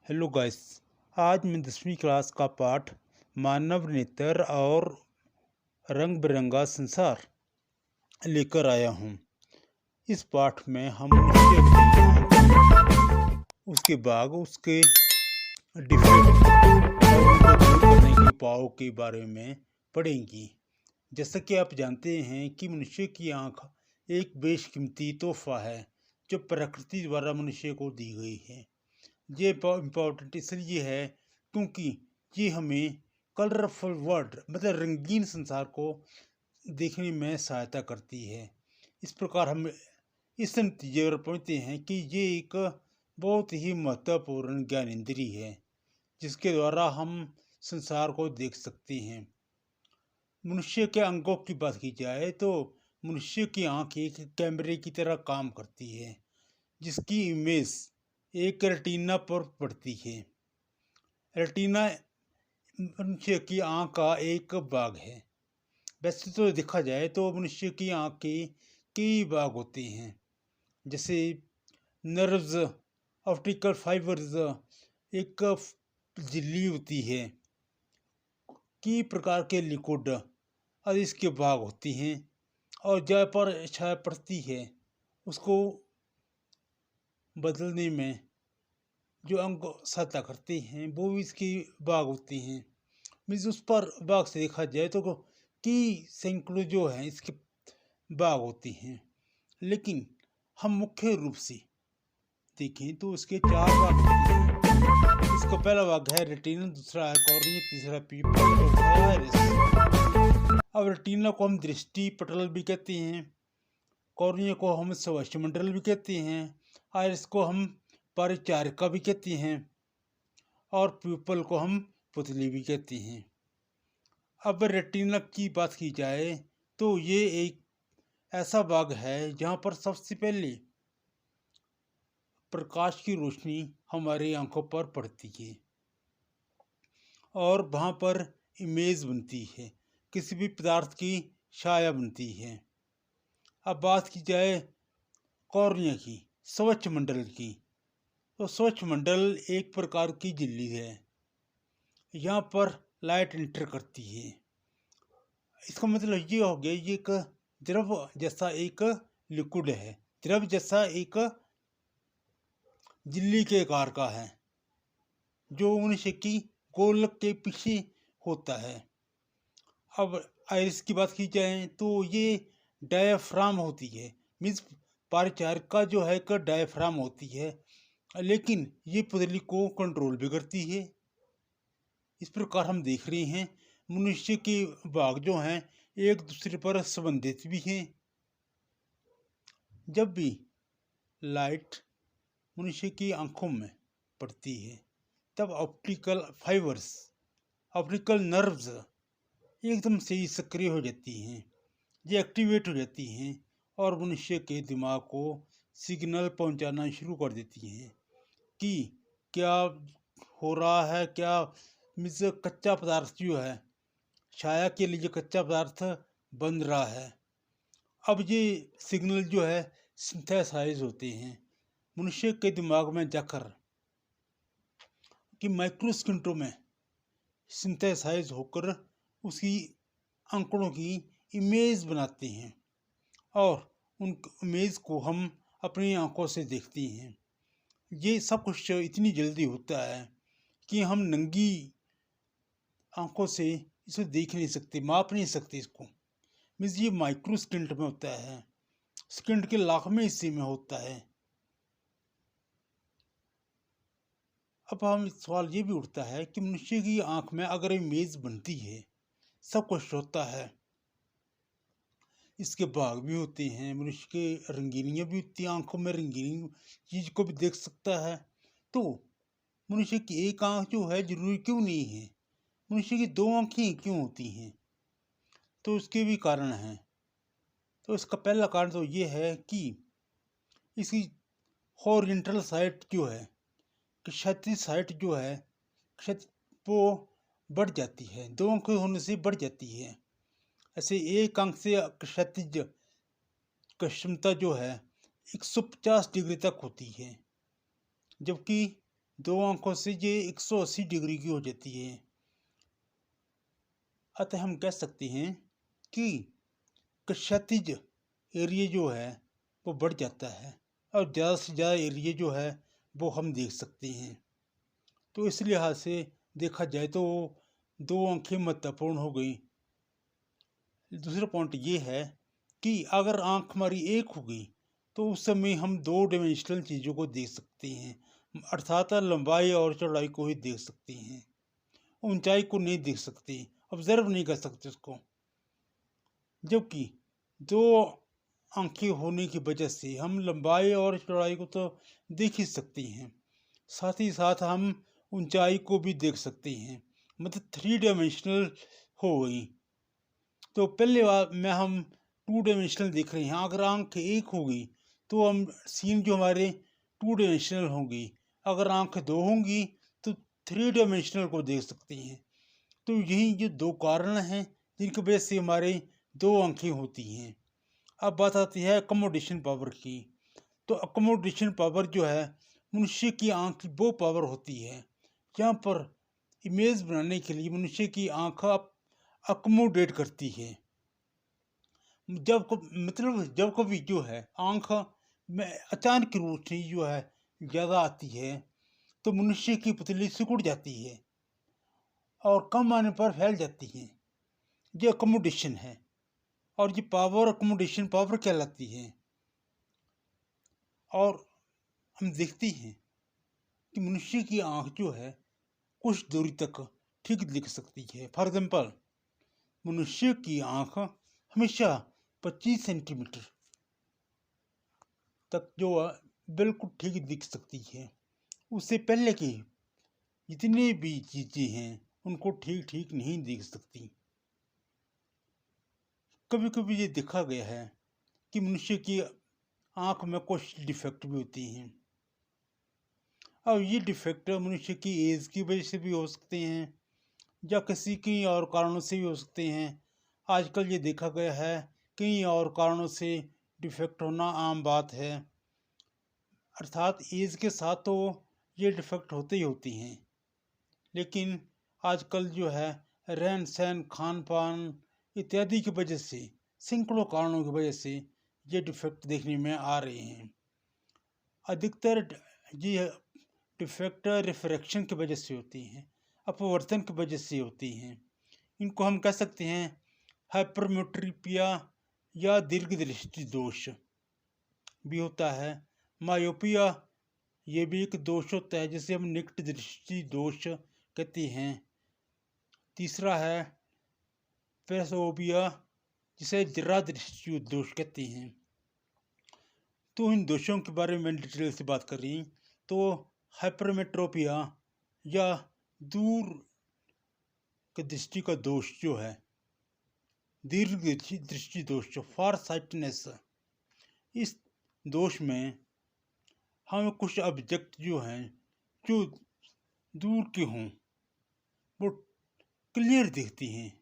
Hello guys. आज मैं 10वीं क्लास का पाठ मानव नेत्र और रंग बिरंगा संसार लेकर आया हूँ। इस पाठ में हम मनुष्य की आँख, उसके बाग, उसके डिफेक्ट और उनको दूर करने के उपायों के बारे में पढ़ेंगे। जैसा कि आप जानते हैं कि मनुष्य की आँख एक बेशकीमती तोहफा है जो प्रकृति द्वारा मनुष्य को दी गई है। ये इम्पोर्टेंट इसलिए है क्योंकि ये हमें कलरफुल वर्ल्ड मतलब रंगीन संसार को देखने में सहायता करती है। इस प्रकार हम इस नतीजे पर पहुँचते हैं कि ये एक बहुत ही महत्वपूर्ण ज्ञानेंद्रिय है जिसके द्वारा हम संसार को देख सकते हैं। मनुष्य के अंगों की बात की जाए तो मनुष्य की आंख एक कैमरे की तरह काम करती है जिसकी इमेज एक रेटिना पर पड़ती है। रेटिना मनुष्य की आंख का एक भाग है। वैसे तो देखा जाए तो मनुष्य की आंख के कई भाग होते हैं, जैसे नर्व्स, ऑप्टिकल फाइबर्स, एक झिल्ली होती है, कई प्रकार के लिक्विड और इसके भाग होती हैं, और जहाँ पर छाया पड़ती है उसको बदलने में जो अंग सहायता करते हैं वो भी इसकी भाग होती हैं। मीन्स उस पर भाग से देखा जाए तो कई सैकड़ों जो हैं इसके भाग होती हैं, लेकिन हम मुख्य रूप से देखें तो उसके चार भाग होते हैं। इसका पहला भाग है रेटिना, दूसरा है कॉर्निया, तीसरा पीपल, चौथा है आइरिस। अब रेटिना को हम दृष्टि पटल भी कहते हैं, कॉर्निया को हम स्वच्छमंडल भी कहते हैं, आइरिस को हम परिचारिका भी कहते हैं और प्यूपल को हम पुतली भी कहते हैं। अब रेटिना की बात की जाए तो ये एक ऐसा भाग है जहाँ पर सबसे पहले प्रकाश की रोशनी हमारी आंखों पर पड़ती है और वहाँ पर इमेज बनती है, किसी भी पदार्थ की छाया बनती है। अब बात की जाए कॉर्निया की, स्वच्छ मंडल की, तो स्वच्छ मंडल एक प्रकार की झिल्ली है, यहाँ पर लाइट इंटर करती है। इसका मतलब ये हो गया, ये एक द्रव जैसा एक लिक्विड है, द्रव जैसा एक झिल्ली के आकार का है जो मनुष्य की गोलक के पीछे होता है। अब आइरिस की बात की जाए तो ये डायफ्राम होती है, मीन्स परिचारिका जो है एक डायफ्राम होती है, लेकिन ये पुतली को कंट्रोल भी करती है। इस प्रकार हम देख रहे हैं मनुष्य के भाग जो हैं एक दूसरे पर संबंधित भी हैं। जब भी लाइट मनुष्य की आंखों में पड़ती है तब ऑप्टिकल फाइबर्स, ऑप्टिकल नर्व्स एकदम से ही सक्रिय हो जाती हैं, ये एक्टिवेट हो जाती हैं और मनुष्य के दिमाग को सिग्नल पहुंचाना शुरू कर देती हैं कि क्या हो रहा है, क्या मीन्स कच्चा पदार्थ जो है, छाया के लिए कच्चा पदार्थ बन रहा है। अब ये सिग्नल जो है सिंथेसाइज होते हैं मनुष्य के दिमाग में जाकर कि माइक्रो सेकंडों में सिंथेसाइज होकर उसकी आंकड़ों की इमेज बनाते हैं और उन इमेज को हम अपनी आंखों से देखते हैं। ये सब कुछ इतनी जल्दी होता है कि हम नंगी आंखों से इसे देख नहीं सकते, माप नहीं सकते इसको। मीन्स ये माइक्रो सेकंड में होता है, सेकंड के लाखवें हिस्से में होता है। अब हम सवाल ये भी उठता है कि मनुष्य की आंख में अगर इमेज बनती है, सब कुछ होता है, इसके भाग भी होते हैं, मनुष्य के रंगीनियाँ भी होती हैं, आंखों में रंगीन चीज को भी देख सकता है, तो मनुष्य की एक आंख जो है जरूरी क्यों नहीं है, मनुष्य की दो आंखें क्यों होती हैं? तो उसके भी कारण हैं। तो इसका पहला कारण तो ये है कि इसकी हॉरिजॉन्टल साइड जो है, क्षैतिज साइड जो है, क्षैतिज वो बढ़ जाती है, दो आंखें होने से बढ़ जाती है। ऐसे एक आंख से क्षैतिज क्षमता जो है 150 डिग्री तक होती है, जबकि दो आंखों से ये 180 डिग्री की हो जाती है। अतः हम कह सकते हैं कि क्षैतिज एरिया जो है वो बढ़ जाता है और ज़्यादा से ज़्यादा एरिया जो है वो हम देख सकते हैं। तो इस लिहाज से देखा जाए तो दो आंखें महत्वपूर्ण हो गई। दूसरा पॉइंट ये है कि अगर आंख हमारी एक हो गई तो उस समय हम दो डायमेंशनल चीज़ों को देख सकते हैं, अर्थात लंबाई और चौड़ाई को ही देख सकते हैं, ऊंचाई को नहीं देख सकते, ऑब्जर्व नहीं कर सकते उसको। जबकि दो आंखें होने की वजह से हम लंबाई और चौड़ाई को तो देख ही सकते हैं, साथ ही साथ हम ऊंचाई को भी देख सकते हैं, मतलब 3 डायमेंशनल हो गई। तो पहले बार में हम 2 डायमेंशनल देख रहे हैं, अगर आंख एक होगी तो हम सीन जो हमारे 2 डायमेंशनल होंगी, अगर आंख दो होंगी तो 3 डायमेंशनल को देख सकते हैं। तो यही जो दो कारण हैं जिनकी वजह से हमारे दो आंखें होती हैं। अब बात आती है अकोमोडेशन पावर की। तो अकोमोडेशन पावर जो है मनुष्य की आंख की वो पावर होती है जहाँ पर इमेज बनाने के लिए मनुष्य की आंख अकोमोडेट करती है। जब कभी जो है आंख में अचानक रोशनी जो है ज़्यादा आती है तो मनुष्य की पुतली सिकुड़ जाती है और कम आने पर फैल जाती है। ये अकोमोडेशन है और ये पावर अकोमोडेशन पावर कहलाती है। और हम देखते हैं कि मनुष्य की आंख जो है कुछ दूरी तक ठीक दिख सकती है। फॉर एग्जाम्पल मनुष्य की आंख हमेशा 25 सेंटीमीटर तक जो है बिल्कुल ठीक दिख सकती है। उससे पहले की जितनी भी चीज़ें हैं उनको ठीक ठीक नहीं दिख सकती। कभी कभी ये देखा गया है कि मनुष्य की आंख में कुछ डिफेक्ट भी होती हैं और ये डिफेक्ट मनुष्य की एज की वजह से भी हो सकते हैं या किसी की और कारणों से भी हो सकते हैं। आजकल ये देखा गया है कई और कारणों से डिफेक्ट होना आम बात है, अर्थात एज के साथ तो ये डिफेक्ट होते ही होती हैं। लेकिन आजकल जो है रहन सहन खान पान इत्यादि की वजह से सैकड़ों कारणों की वजह से ये डिफेक्ट देखने में आ रहे हैं। अधिकतर ये डिफेक्ट रिफ्रैक्शन की वजह से होती हैं, अपवर्तन की वजह से होती हैं। इनको हम कह सकते हैं हाइपरमेट्रोपिया या दीर्घ दृष्टि दोष भी होता है। मायोपिया ये भी एक दोष होता है जिसे हम निकट दृष्टि दोष कहते हैं। तीसरा है प्रेसोपिया जिसे जरा दृष्टि दोष कहते हैं। तो इन दोषों के बारे में डिटेल से बात करें तो हाइपरमेट्रोपिया या दूर की दृष्टि का दोष जो है, दीर्घ दृष्टि दोष जो फार साइटनेस, इस दोष में हमें कुछ ऑब्जेक्ट जो हैं जो दूर के हों वो क्लियर दिखती हैं,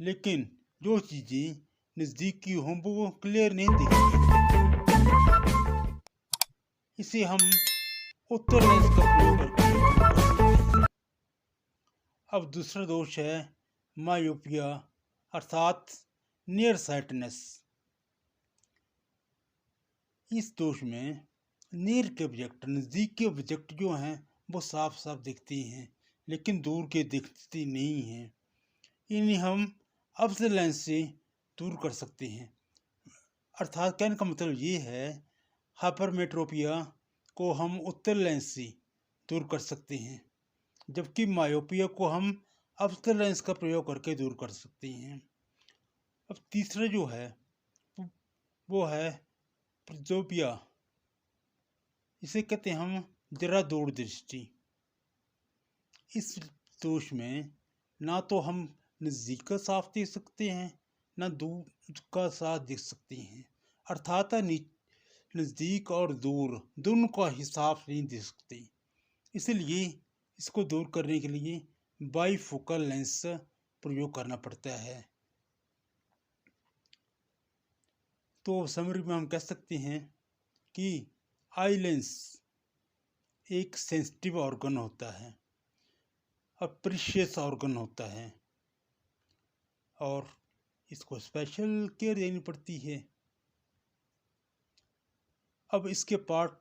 लेकिन जो चीज़ें नज़दीक की हों वो क्लियर नहीं दिखती। इसे हम उत्तर लेंस का प्रयोग करके दूर कर सकते हैं। अब दूसरा दोष है मायोपिया अर्थात नियर साइटनेस। इस दोष में नियर के ऑब्जेक्ट, नज़दीक के ऑब्जेक्ट जो हैं वो साफ साफ दिखते हैं लेकिन दूर के दिखते नहीं हैं। इन्हें हम अब्जल लेंस से दूर कर सकते हैं। अर्थात कहने का मतलब ये है हाइपरमेट्रोपिया को हम उत्तर लेंस से दूर कर सकते हैं, जबकि मायोपिया को हम अब्जल लेंस का प्रयोग करके दूर कर सकते हैं। अब तीसरा जो है वो है प्रेसोपिया, इसे कहते हैं हम जरा दूर दृष्टि। इस दोष में ना तो हम नज़दीक का साफ देख सकते हैं ना दूर का साफ देख सकते हैं, अर्थात नज़दीक और दूर दोनों का ही साफ नहीं देख सकते। इसलिए इसको दूर करने के लिए बाईफोकल लेंस प्रयोग करना पड़ता है। तो समरी में हम कह सकते हैं कि आई लेंस एक सेंसिटिव ऑर्गन होता है और प्रीशियस ऑर्गन होता है और इसको स्पेशल केयर देनी पड़ती है। अब इसके पार्ट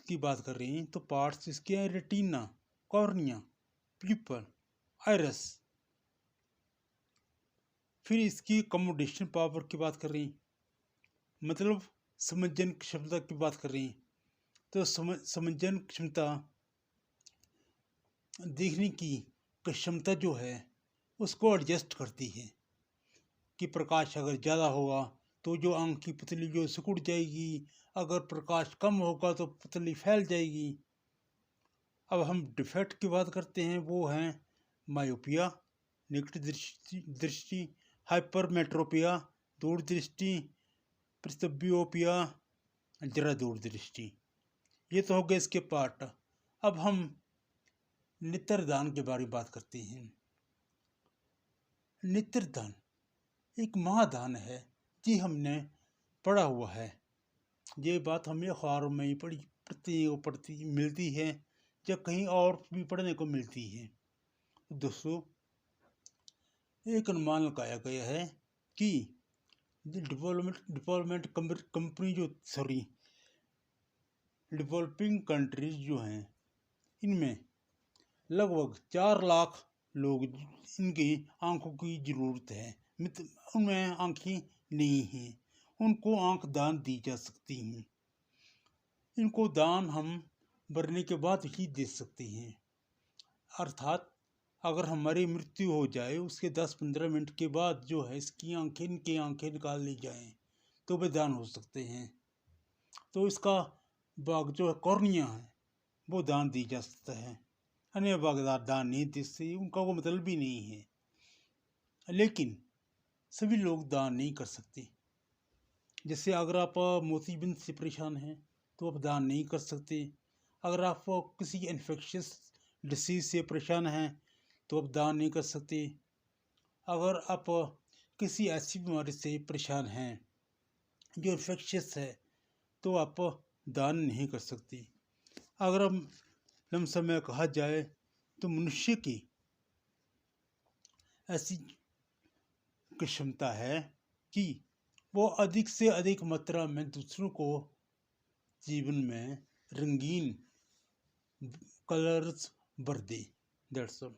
की बात कर रहे हैं तो पार्ट्स इसके हैं रेटिना, कॉर्निया, प्यूपल, आइरस। फिर इसकी कम्युनिकेशन पावर की बात कर रही हैं, मतलब समंजन क्षमता की बात कर रही हैं। तो समंजन क्षमता देखने की क्षमता जो है उसको एडजस्ट करती है कि प्रकाश अगर ज़्यादा होगा तो जो आँख की पुतली जो सिकुड़ जाएगी, अगर प्रकाश कम होगा तो पुतली फैल जाएगी। अब हम डिफेक्ट की बात करते हैं, वो हैं मायोपिया, निकट दृष्टि, हाइपरमेट्रोपिया, दूरदृष्टि, प्रेस्बियोपिया, जरा दूरदृष्टि। ये तो हो गए इसके पार्ट। अब हम नेत्रदान के बारे में बात करते हैं। नेत्रदान एक महादान है जी, हमने पढ़ा हुआ है। ये बात हमें अखबारों में ही पढ़ती मिलती है या कहीं और भी पढ़ने को मिलती है। दोस्तों, एक अनुमान लगाया गया है कि डेवलपमेंट कंपनी जो डेवलपिंग कंट्रीज जो हैं, इनमें लगभग 4 लाख लोग इनकी आंखों की ज़रूरत है, उनमें आंखें नहीं हैं, उनको आंख दान दी जा सकती हैं। इनको दान हम मरने के बाद ही दे सकते हैं, अर्थात अगर हमारी मृत्यु हो जाए उसके 10-15 मिनट के बाद जो है इनकी आंखें निकाल ली जाएं तो वे दान हो सकते हैं। तो इसका भाग जो है कॉर्निया है वो दान दी जा सकता है, अन्य भागीदार दान नहीं दे सकते, उनका वो मतलब भी नहीं है। लेकिन सभी लोग दान नहीं कर सकते। जैसे अगर आप मोतीबिंद से परेशान हैं तो आप दान नहीं कर सकते। अगर आप किसी इन्फेक्शियस डिसीज से परेशान हैं तो आप दान नहीं कर सकते। अगर आप किसी ऐसी बीमारी से परेशान हैं जो इन्फेक्शियस है तो आप दान नहीं कर सकते। अगर हम लमसम में कहा जाए तो मनुष्य की ऐसी क्षमता है कि वो अधिक से अधिक मात्रा में दूसरों को जीवन में रंगीन कलर्स भर दे। That's all.